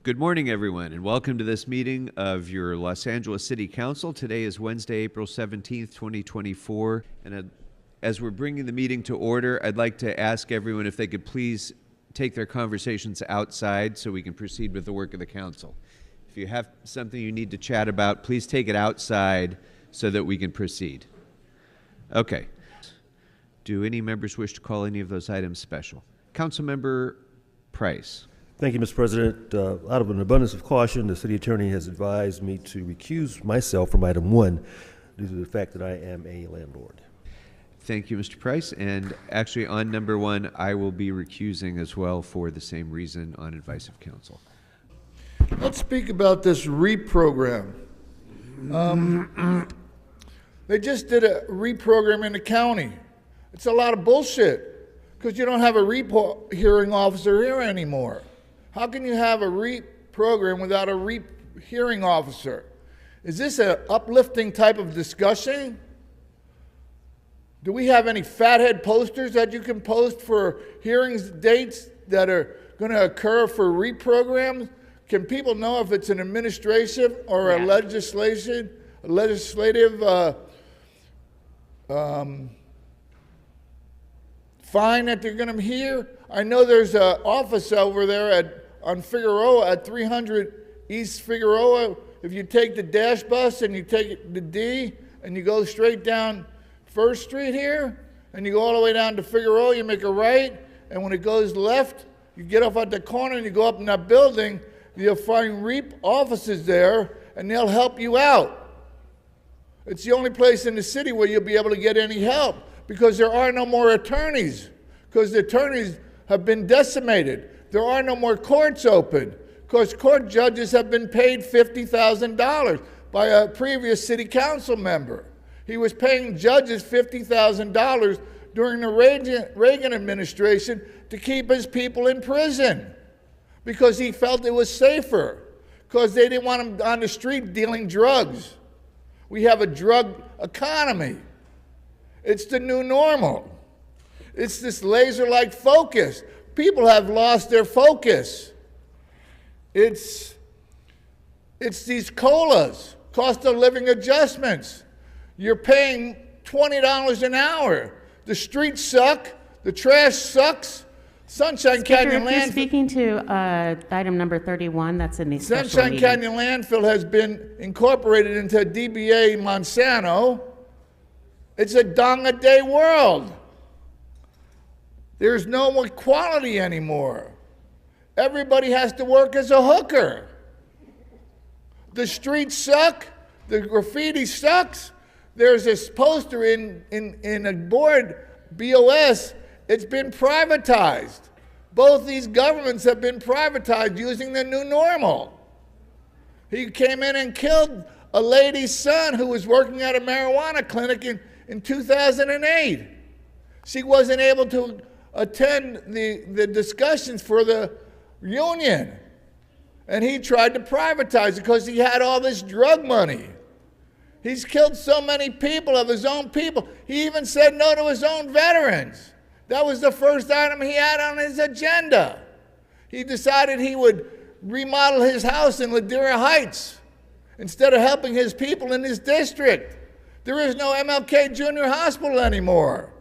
Good morning, everyone, and welcome to this meeting of your Los Angeles City Council. Today is Wednesday, April 17th, 2024, and as we're bringing the meeting to order, I'd like to ask everyone if they could please take their conversations outside so we can proceed with the work of the council. If you have something you need to chat about, please take it outside so that we can proceed. Okay. Do any members wish to call any of those items special? Councilmember Price. Thank you, Mr. President. Out of an abundance of caution, the city attorney has advised me to recuse myself from item 1 due to the fact that I am a landlord. Thank you, Mr. Price. And actually, on number 1, I will be recusing as well for the same reason on advice of counsel. Let's speak about this REAP program. They just did a REAP program in the county. It's a lot of bullshit because you don't have a REAP hearing officer here anymore. How can you have a REAP program without a REAP hearing officer? Is this an uplifting type of discussion? Do we have any fathead posters that you can post for hearings dates that are going to occur for REAP programs? Can people know if it's an administrative or a legislative fine that they're going to hear? I know there's an office over there on Figueroa at 300 East Figueroa. If you take the dash bus and you take the D and you go straight down First Street here and you go all the way down to Figueroa, you make a right, and when it goes left, you get off at the corner and you go up in that building, you'll find REAP offices there and they'll help you out. It's the only place in the city where you'll be able to get any help because there are no more attorneys, because the attorneys have been decimated. There are no more courts open because court judges have been paid $50,000 by a previous city council member. He was paying judges $50,000 during the Reagan administration to keep his people in prison because he felt it was safer, because they didn't want him on the street dealing drugs. We have a drug economy. It's the new normal. It's this laser-like focus. People have lost their focus. It's these COLAs, cost of living adjustments. You're paying $20 an hour. The streets suck. The trash sucks. Sunshine Canyon Landfill. You're speaking to item number 31. That's in the special Sunshine meeting. Canyon Landfill has been incorporated into DBA Monsanto. It's a dong-a-day world. There's no equality anymore. Everybody has to work as a hooker. The streets suck. The graffiti sucks. There's this poster in a board, BOS. It's been privatized. Both these governments have been privatized using the new normal. He came in and killed a lady's son who was working at a marijuana clinic in 2008. She wasn't able to attend the discussions for the union. And he tried to privatize it because he had all this drug money. He's killed so many people of his own people. He even said no to his own veterans. That was the first item he had on his agenda. He decided he would remodel his house in Ladera Heights instead of helping his people in his district. There is no MLK Junior Hospital anymore.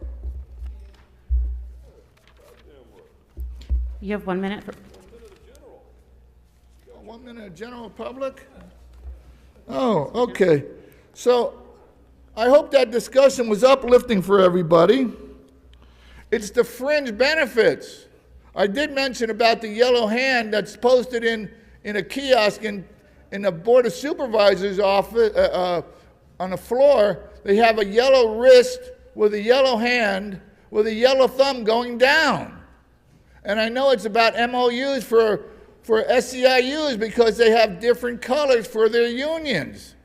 You have 1 minute. 1 minute, general public? Oh, okay. So I hope that discussion was uplifting for everybody. It's the fringe benefits. I did mention about the yellow hand that's posted in a kiosk in the Board of Supervisors office on the floor. They have a yellow wrist with a yellow hand with a yellow thumb going down. And I know it's about MOUs for SEIUs because they have different colors for their unions.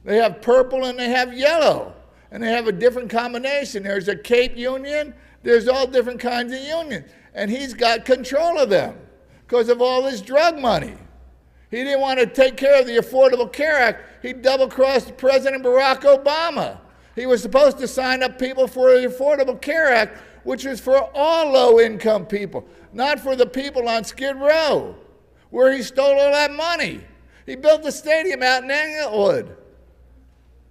They have purple and they have yellow. And they have a different combination. There's a Cape union. There's all different kinds of unions. And he's got control of them because of all this drug money. He didn't want to take care of the Affordable Care Act. He double-crossed President Barack Obama. He was supposed to sign up people for the Affordable Care Act, which was for all low-income people, not for the people on Skid Row. where he stole all that money. He built the stadium out in Englewood.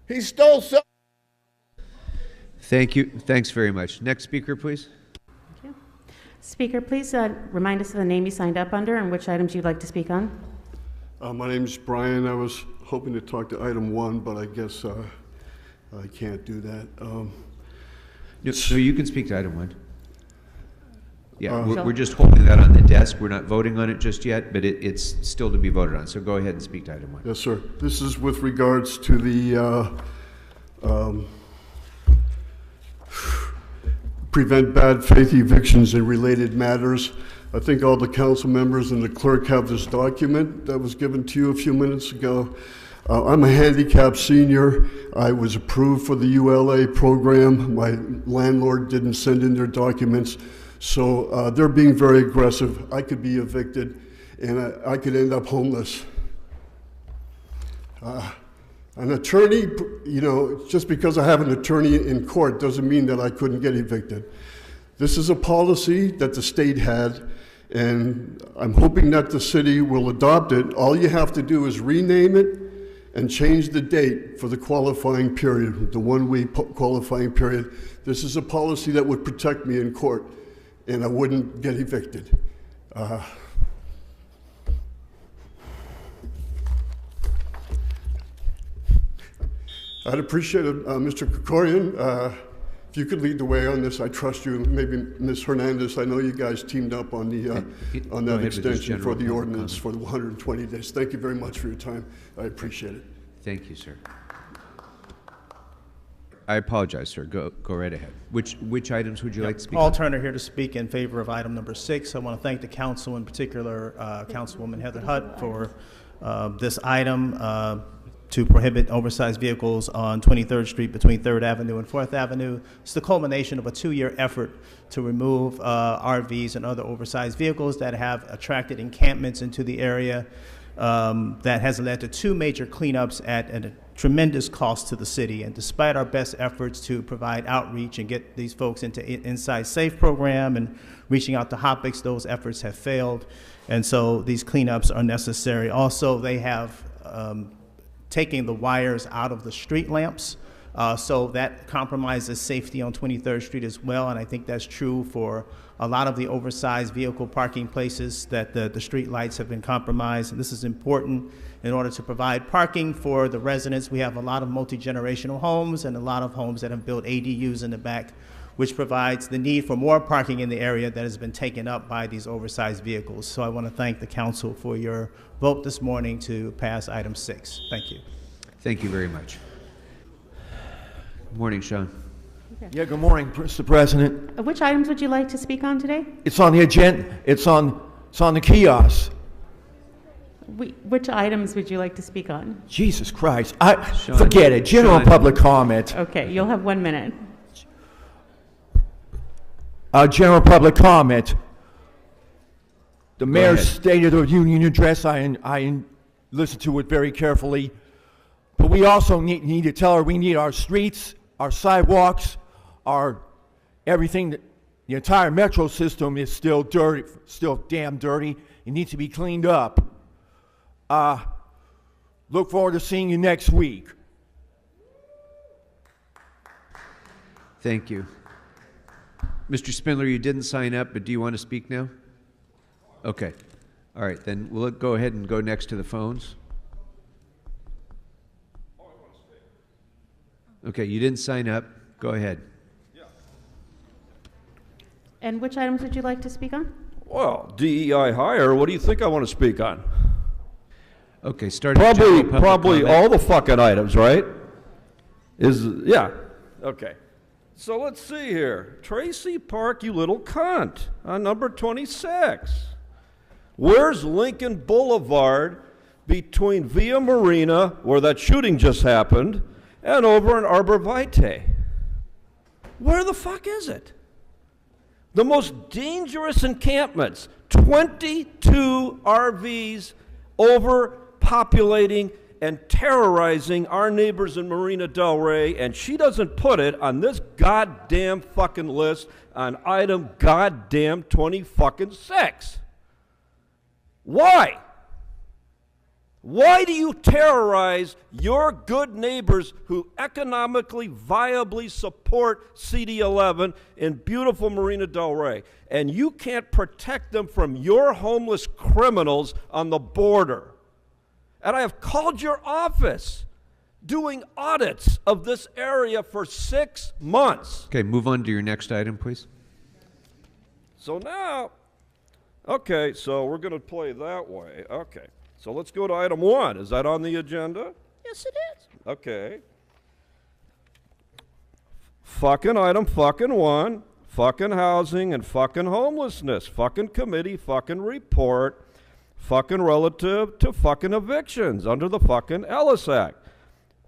He stole so. Thank you. Thanks very much. Next speaker, please. Thank you. Speaker, please remind us of the name you signed up under and which items you'd like to speak on. My name's Brian. I was hoping to talk to item 1, but I guess I can't do that. No, you can speak to item 1. Yeah, Sure. we're just holding that on the desk. We're not voting on it just yet, but it's still to be voted on. So go ahead and speak to item 1. Yes, sir. This is with regards to the prevent bad faith evictions and related matters. I think all the council members and the clerk have this document that was given to you a few minutes ago. I'm a handicapped senior. I was approved for the ULA program. My landlord didn't send in their documents. So they're being very aggressive. I could be evicted and I could end up homeless. An attorney, you know, just because I have an attorney in court doesn't mean that I couldn't get evicted. This is a policy that the state had, and I'm hoping that the city will adopt it. All you have to do is rename it and change the date for the qualifying period, the 1-week qualifying period. This is a policy that would protect me in court, and I wouldn't get evicted. I'd appreciate it, Mr. Krikorian, if you could lead the way on this. I trust you. Maybe Ms. Hernandez, I know you guys teamed up on the on that extension for the ordinance for the 120 days. Thank you very much for your time. I appreciate it. Thank you, sir. I apologize, sir. Go right ahead. Which items would you like to speak Paul on? Turner here to speak in favor of item number 6. I want to thank the council, in particular Councilwoman Heather Hutt, for this item to prohibit oversized vehicles on 23rd Street between 3rd Avenue and 4th Avenue. It's the culmination of a 2-year effort to remove RVs and other oversized vehicles that have attracted encampments into the area. That has led to 2 major cleanups at a tremendous cost to the city. And despite our best efforts to provide outreach and get these folks into Inside Safe program and reaching out to Hopics, those efforts have failed. And so these cleanups are necessary. Also, they have taking the wires out of the street lamps. So that compromises safety on 23rd Street as well, and I think that's true for a lot of the oversized vehicle parking places that the street lights have been compromised. And this is important in order to provide parking for the residents. We have a lot of multi-generational homes and a lot of homes that have built ADUs in the back, which provides the need for more parking in the area that has been taken up by these oversized vehicles. So I want to thank the council for your vote this morning to pass item 6. Thank you. Thank you very much. Good morning, Sean. Yeah, good morning, Mr. President. Which items would you like to speak on today? It's on the agenda. It's on the kiosk. Which items would you like to speak on? Jesus Christ. Sean, Forget it. General Sean. public comment. Okay, you'll have 1 minute. General public comment. The mayor's ahead. State of the Union address, I listened to it very carefully. But we also need to tell her we need our streets, our sidewalks, our everything. The entire metro system is still dirty, still damn dirty. It needs to be cleaned up. Look forward to seeing you next week. Thank you. Mr. Spindler, you didn't sign up, but do you want to speak now? Okay. All right, then we'll go ahead and go next to the phones. Okay, you didn't sign up. Go ahead. And which items would you like to speak on? Well, DEI hire, what do you think I want to speak on? Okay, starting general public Probably comment. all the fucking items, right? Yeah, okay. So let's see here. Tracy Park, you little cunt, on number 26. Where's Lincoln Boulevard between Via Marina, where that shooting just happened, and over in Arbor Vitae? Where the fuck is it? The most dangerous encampments, 22 RVs overpopulating and terrorizing our neighbors in Marina Del Rey, and she doesn't put it on this goddamn fucking list on item goddamn 20 fucking 6. Why? Why do you terrorize your good neighbors who economically viably support CD11 in beautiful Marina Del Rey, and you can't protect them from your homeless criminals on the border? And I have called your office doing audits of this area for 6 months. Okay, move on to your next item, please. So now, okay, so we're going to play that way. Okay, so let's go to item 1. Is that on the agenda? Yes, it is. Okay. Fucking item fucking 1, fucking housing and fucking homelessness, fucking committee, fucking report, fucking relative to fucking evictions under the fucking Ellis Act.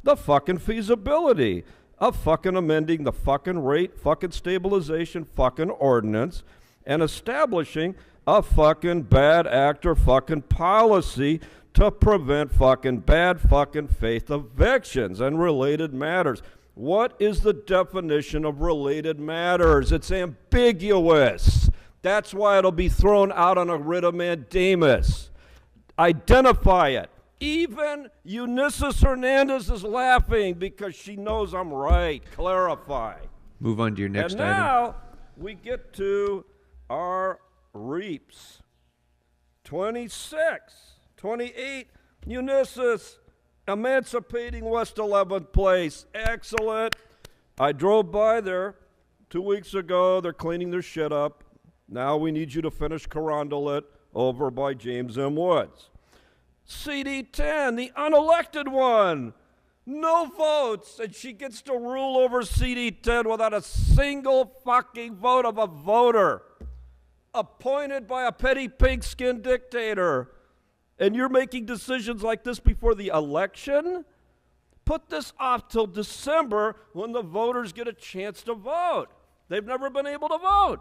The fucking feasibility of fucking amending the fucking rate, fucking stabilization, fucking ordinance, and establishing a fucking bad actor fucking policy to prevent fucking bad fucking faith evictions and related matters. What is the definition of related matters? It's ambiguous. That's why it'll be thrown out on a writ of mandamus. Identify it. Even Eunices Hernandez is laughing because she knows I'm right. Clarify. Move on to your next And item. now we get to our reaps. 26, 28, Eunices, emancipating West 11th Place. Excellent. I drove by there 2 weeks ago. They're cleaning their shit up. Now we need you to finish Carondelet over by James M. Woods. CD10, the unelected one. No votes, and she gets to rule over CD10 without a single fucking vote of a voter. Appointed by a petty pigskin dictator. And you're making decisions like this before the election? Put this off till December when the voters get a chance to vote. They've never been able to vote.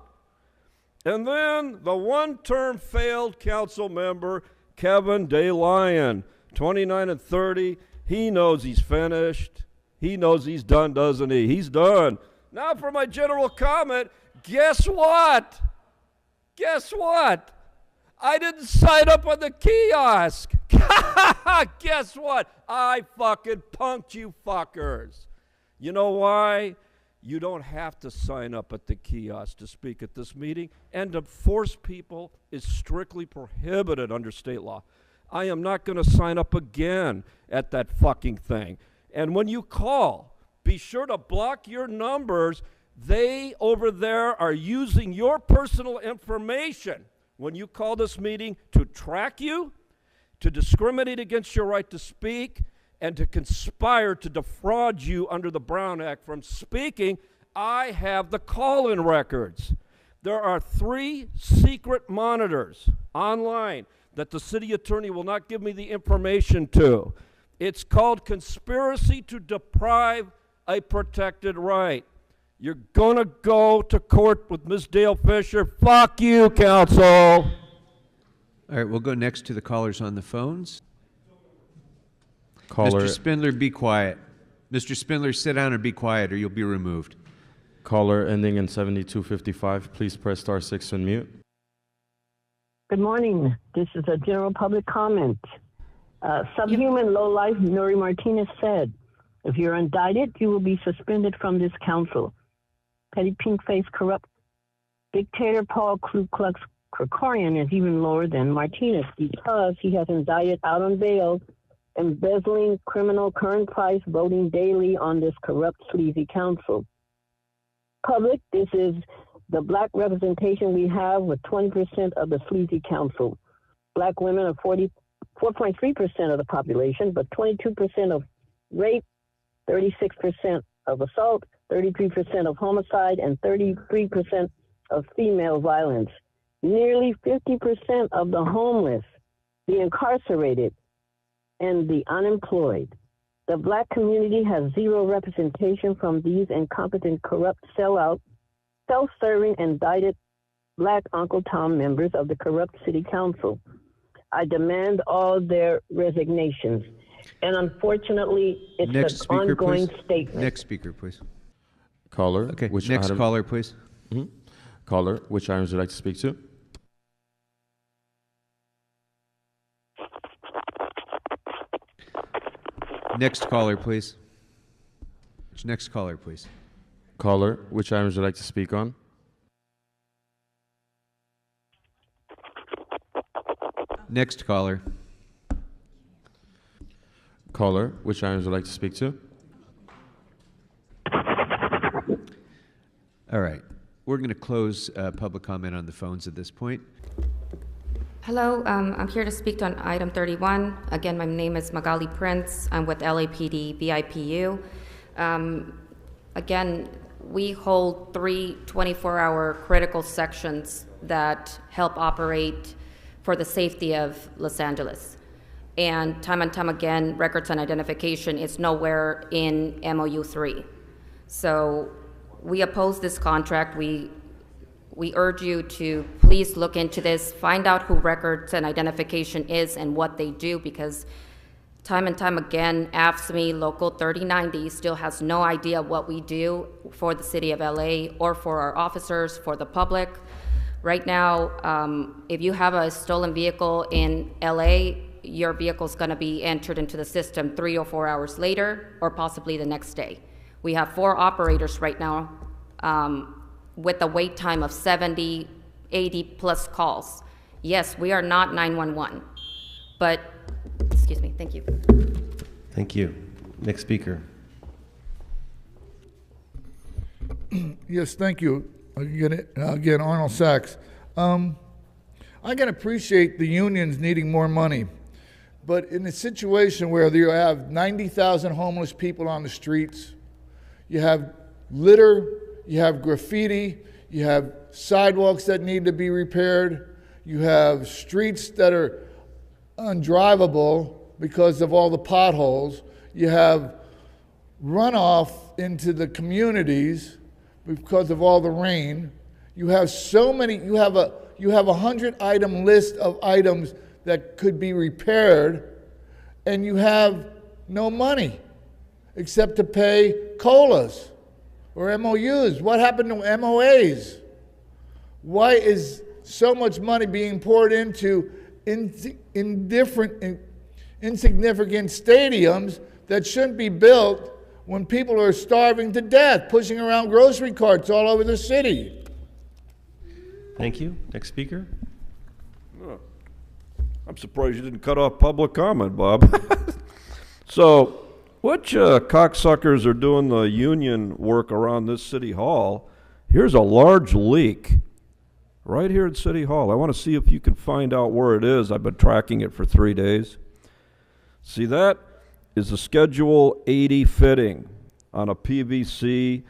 And then the one-term failed council member, Kevin DeLyon, 29 and 30. He knows he's finished. He knows he's done, doesn't he? He's done. Now for my general comment, guess what? Guess what? I didn't sign up on the kiosk. Guess what? I fucking punked you fuckers. You know why? You don't have to sign up at the kiosk to speak at this meeting, and to force people is strictly prohibited under state law. I am not going to sign up again at that fucking thing. And when you call, be sure to block your numbers. They over there are using your personal information when you call this meeting to track you, to discriminate against your right to speak, and to conspire to defraud you under the Brown Act from speaking. I have the call-in records. There are 3 secret monitors online that the city attorney will not give me the information to. It's called conspiracy to deprive a protected right. You're going to go to court with Ms. Dale Fisher. Fuck you, counsel. All right, we'll go next to the callers on the phones. Caller, Mr. Spindler, be quiet. Mr. Spindler, sit down or be quiet or you'll be removed. caller ending in 7255, please press *6 to unmute. Good morning. This is a general public comment. Subhuman lowlife Nuri Martinez said, if you're indicted, you will be suspended from this council. Petty pink-faced corrupt dictator Paul Ku Klux Krakorian is even lower than Martinez because he has indicted out on bail, embezzling criminal current price voting daily on this corrupt, sleazy council. Public, this is the black representation we have with 20% of the sleazy council. Black women are 4.3% of the population, but 22% of rape, 36% of assault, 33% of homicide, and 33% of female violence. Nearly 50% of the homeless, the incarcerated, and the unemployed. The black community has zero representation from these incompetent, corrupt, sellout, self-serving, indicted black Uncle Tom members of the corrupt city council. I demand all their resignations. And unfortunately, it's Next an speaker, ongoing please. statement. Next speaker, please. Caller, Okay, which next item? caller, please. Caller, which items would you like to speak to? Next caller, please. Next caller, please. Caller, which items would you like to speak on? Next caller. Caller, which items would you like to speak to? All right. We're going to close public comment on the phones at this point. Hello, I'm here to speak on item 31. Again, my name is Magali Prince. I'm with LAPD BIPU. Again, we hold 3 24-hour critical sections that help operate for the safety of Los Angeles. And time again, records and identification is nowhere in MOU 3. So we oppose this contract. We urge you to please look into this, find out who records and identification is and what they do, because time and time again, AFSCME Local 3090 still has no idea what we do for the city of LA or for our officers, for the public. Right now, if you have a stolen vehicle in LA, your vehicle's gonna be entered into the system 3 or 4 hours later, or possibly the next day. We have 4 operators right now with a wait time of 70, 80 plus calls. Yes, we are not 911, but, excuse me, thank you. Thank you. Next speaker. Yes, thank you. Again, Arnold Sachs. I can appreciate the unions needing more money, but in a situation where you have 90,000 homeless people on the streets, you have litter, you have graffiti, you have sidewalks that need to be repaired, you have streets that are undrivable because of all the potholes, you have runoff into the communities because of all the rain. You have so many, you have a 100-item list of items that could be repaired, and you have no money except to pay COLAs or MOUs. What happened to MOAs? Why is so much money being poured into insignificant stadiums that shouldn't be built when people are starving to death, pushing around grocery carts all over the city? Thank you. Next speaker. I'm surprised you didn't cut off public comment, Bob. So, which cocksuckers are doing the union work around this city hall? Here's a large leak right here at City Hall. I want to see if you can find out where it is. I've been tracking it for 3 days. See, that is a Schedule 80 fitting on a PVC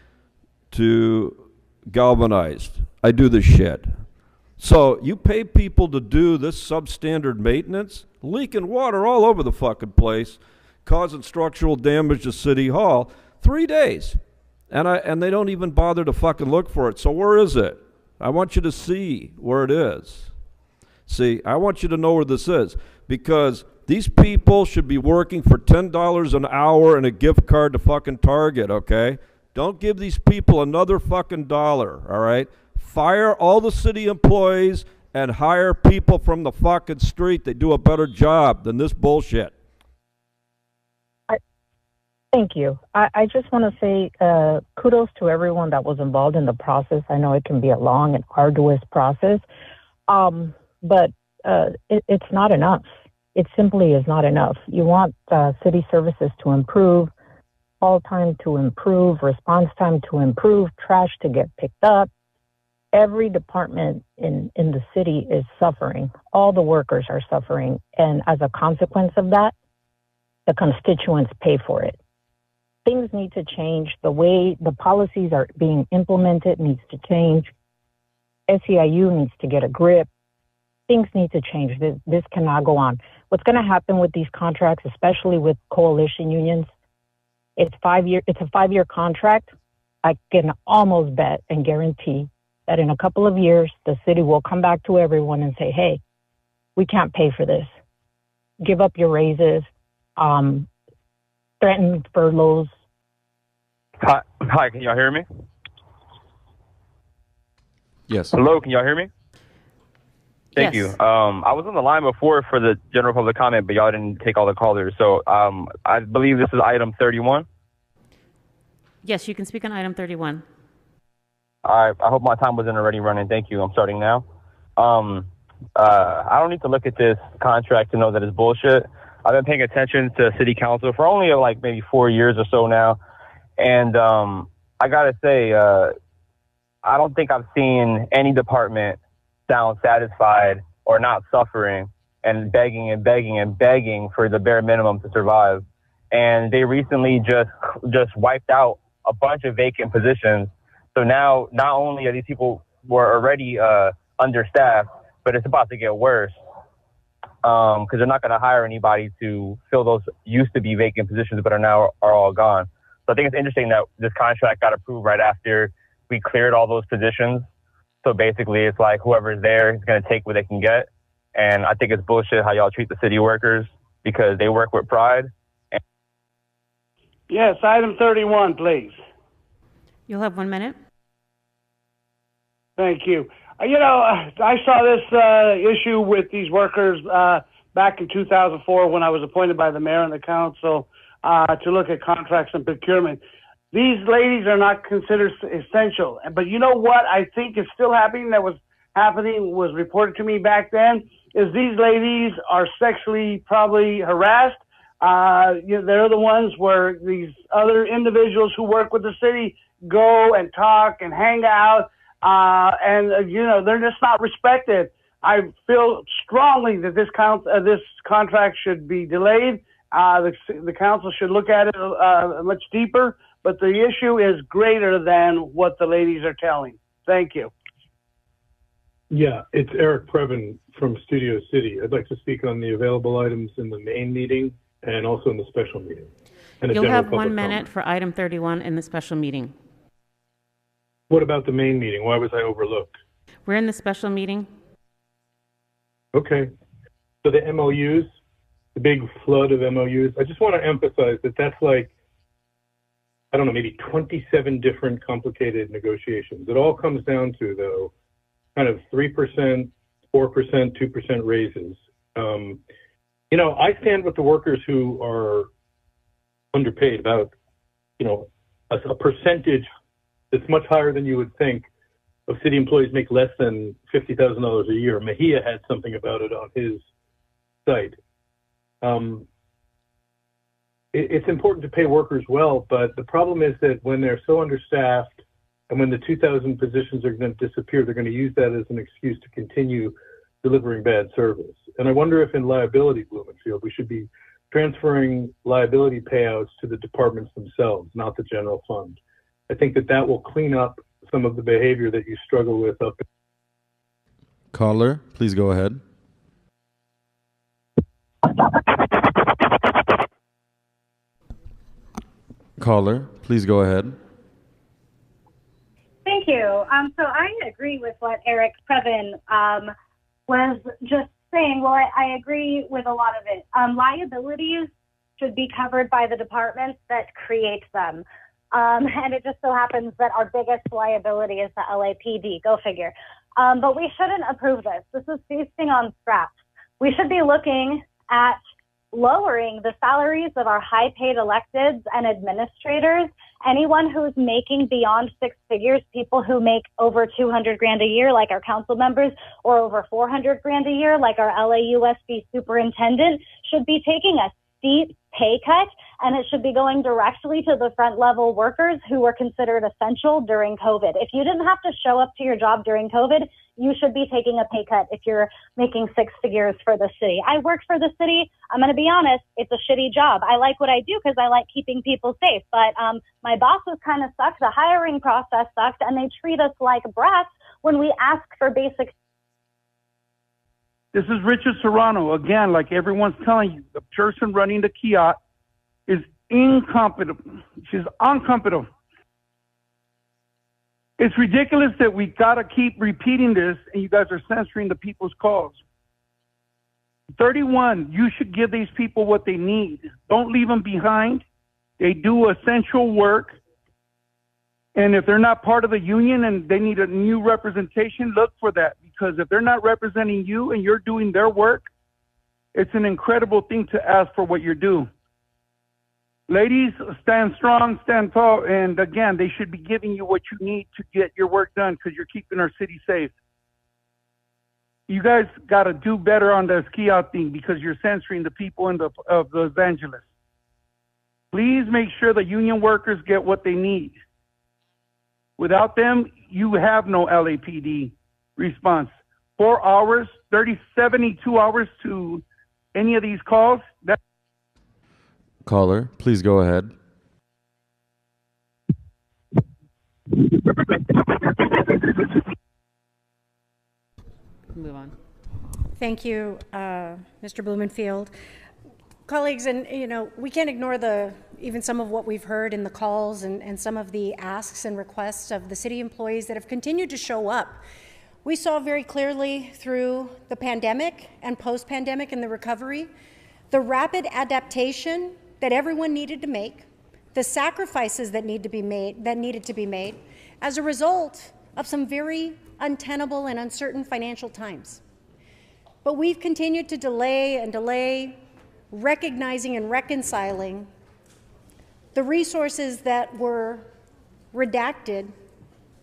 to galvanized. I do this shit. So you pay people to do this substandard maintenance, leaking water all over the fucking place, causing structural damage to City Hall. 3 days. And they don't even bother to fucking look for it. So where is it? I want you to see where it is. See, I want you to know where this is, because these people should be working for $10 an hour and a gift card to fucking Target, okay? Don't give these people another fucking dollar, all right? Fire all the city employees and hire people from the fucking street. They do a better job than this bullshit. Thank you. I just want to say kudos to everyone that was involved in the process. I know it can be a long and arduous process, but it's not enough. It simply is not enough. You want city services to improve, call time to improve, response time to improve, trash to get picked up. Every department in the city is suffering. All the workers are suffering. And as a consequence of that, the constituents pay for it. Things need to change. The way the policies are being implemented needs to change. SEIU needs to get a grip. Things need to change. This cannot go on. What's going to happen with these contracts, especially with coalition unions, it's a 5-year contract. I can almost bet and guarantee that in a couple of years, the city will come back to everyone and say, hey, we can't pay for this. Give up your raises, threaten furloughs. Hi, can y'all hear me? Yes. Hello, can y'all hear me? Thank you. I was on the line before for the general public comment, but y'all didn't take all the callers. So I believe this is item 31. Yes, you can speak on item 31. I hope my time wasn't already running. Thank you. I'm starting now. I don't need to look at this contract to know that it's bullshit. I've been paying attention to city council for only like maybe 4 years or so now. And I got to say, I don't think I've seen any department sound satisfied or not suffering and begging and begging and begging for the bare minimum to survive. And they recently just wiped out a bunch of vacant positions. So now not only are these people were already understaffed, but it's about to get worse because they're not going to hire anybody to fill those used to be vacant positions but are all gone. So I think it's interesting that this contract got approved right after we cleared all those positions. So basically it's like whoever's there is going to take what they can get. And I think it's bullshit how y'all treat the city workers because they work with pride. Yes, item 31, please. You'll have 1 minute. Thank you. I saw this issue with these workers back in 2004 when I was appointed by the mayor and the council to look at contracts and procurement. These ladies are not considered essential. But you know what I think is still happening was reported to me back then, is these ladies are sexually probably harassed. They're the ones where these other individuals who work with the city go and talk and hang out. They're just not respected. I feel strongly that this contract should be delayed. The council should look at it much deeper, but the issue is greater than what the ladies are telling. Thank you. Yeah, it's Eric Previn from Studio City. I'd like to speak on the available items in the main meeting and also in the special meeting. You'll have 1 minute for item 31 in the special meeting. What about the main meeting? Why was I overlooked? We're in the special meeting. Okay. So the MOUs, the big flood of MOUs, I just want to emphasize that that's like, I don't know, maybe 27 different complicated negotiations. It all comes down to, though, kind of 3%, 4%, 2% raises. I stand with the workers who are underpaid about, a percentage that's much higher than you would think of city employees make less than $50,000 a year. Mejia had something about it on his site. It's important to pay workers well, but the problem is that when they're so understaffed and when the 2,000 positions are going to disappear, they're going to use that as an excuse to continue delivering bad service. And I wonder if in liability, Blumenfield, we should be transferring liability payouts to the departments themselves, not the general fund. I think that will clean up some of the behavior that you struggle with up. Caller, please go ahead. Caller, please go ahead. Thank you. So I agree with what Eric Previn was just saying. Well, I agree with a lot of it. Liabilities should be covered by the departments that create them. And it just so happens that our biggest liability is the LAPD. Go figure. But we shouldn't approve this. This is feasting on scraps. We should be looking at lowering the salaries of our high-paid electeds and administrators. Anyone who's making beyond 6 figures, people who make over 200 grand a year, like our council members, or over 400 grand a year, like our LAUSD superintendent, should be taking a steep pay cut, and it should be going directly to the front level workers who were considered essential during COVID. If you didn't have to show up to your job during COVID, you should be taking a pay cut if you're making 6 figures for the city. I work for the city. I'm going to be honest, it's a shitty job. I like what I do because I like keeping people safe, but my bosses kind of suck. The hiring process sucks, and they treat us like brats when we ask for basic. This is Richard Serrano. Again, like everyone's telling you, the person running the kiosk is incompetent. She's incompetent. It's ridiculous that we got to keep repeating this and you guys are censoring the people's calls. 31, you should give these people what they need. Don't leave them behind. They do essential work. And if they're not part of the union and they need a new representation, look for that. because if they're not representing you and you're doing their work, it's an incredible thing to ask for what you're due. Ladies, stand strong, stand tall, and again, they should be giving you what you need to get your work done because you're keeping our city safe. You guys got to do better on the ski out thing because you're censoring the people of Los Angeles. Please make sure the union workers get what they need. Without them, you have no LAPD response. 4 hours, 72 hours to any of these calls. Caller, please go ahead. Move on. Thank you, Mr. Blumenfield. Colleagues, and we can't ignore even some of what we've heard in the calls and some of the asks and requests of the city employees that have continued to show up. We saw very clearly through the pandemic and post-pandemic and the recovery, the rapid adaptation that everyone needed to make, the sacrifices that needed to be made as a result of some very untenable and uncertain financial times. But we've continued to delay and delay, recognizing and reconciling the resources that were redacted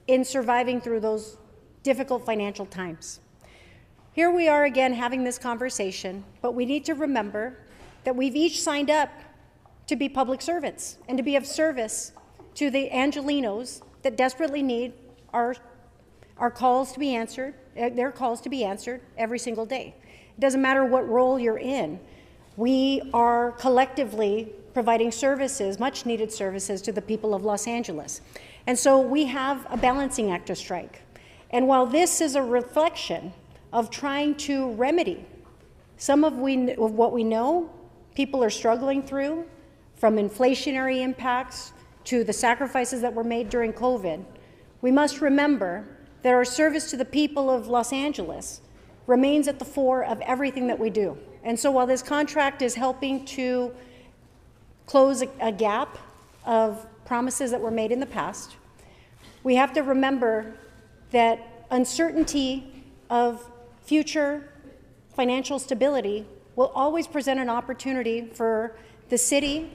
in surviving through those difficult financial times. Here we are again having this conversation, but we need to remember that we've each signed up to be public servants and to be of service to the Angelenos that desperately need our calls to be answered, their calls to be answered every single day. It doesn't matter what role you're in. We are collectively providing services, much needed services, to the people of Los Angeles. And so we have a balancing act to strike. And while this is a reflection of trying to remedy some of what we know people are struggling through, from inflationary impacts to the sacrifices that were made during COVID, we must remember that our service to the people of Los Angeles remains at the fore of everything that we do. And so while this contract is helping to close a gap of promises that were made in the past, we have to remember that uncertainty of future financial stability will always present an opportunity for the city,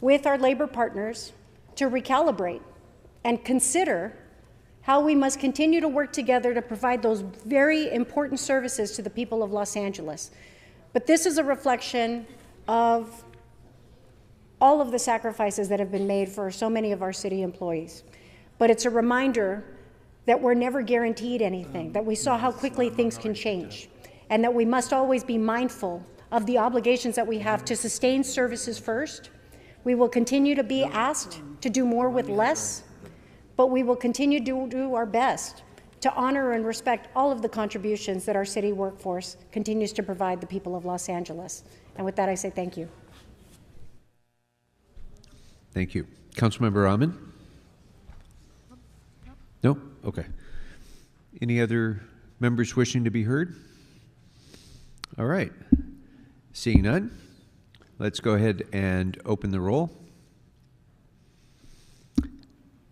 with our labor partners, to recalibrate and consider how we must continue to work together to provide those very important services to the people of Los Angeles. But this is a reflection of all of the sacrifices that have been made for so many of our city employees. But it's a reminder that we're never guaranteed anything, that we saw how quickly things can change, and that we must always be mindful of the obligations that we have to sustain services first. We will continue to be asked to do more with less, but we will continue to do our best to honor and respect all of the contributions that our city workforce continues to provide the people of Los Angeles. And with that, I say thank you. Thank you. Councilmember Rahman? No? Okay. Any other members wishing to be heard? All right. Seeing none, let's go ahead and open the roll,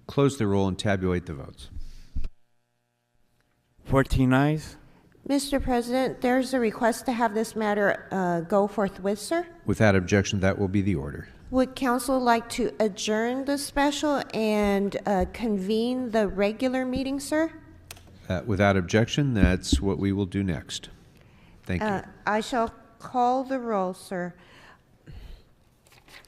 close the roll, and tabulate the votes. 14 ayes. Mr. President, there's a request to have this matter go forthwith, sir. Without objection, that will be the order. Would council like to adjourn the special and convene the regular meeting, sir? Without objection, that's what we will do next. Thank you. I shall call the roll, sir.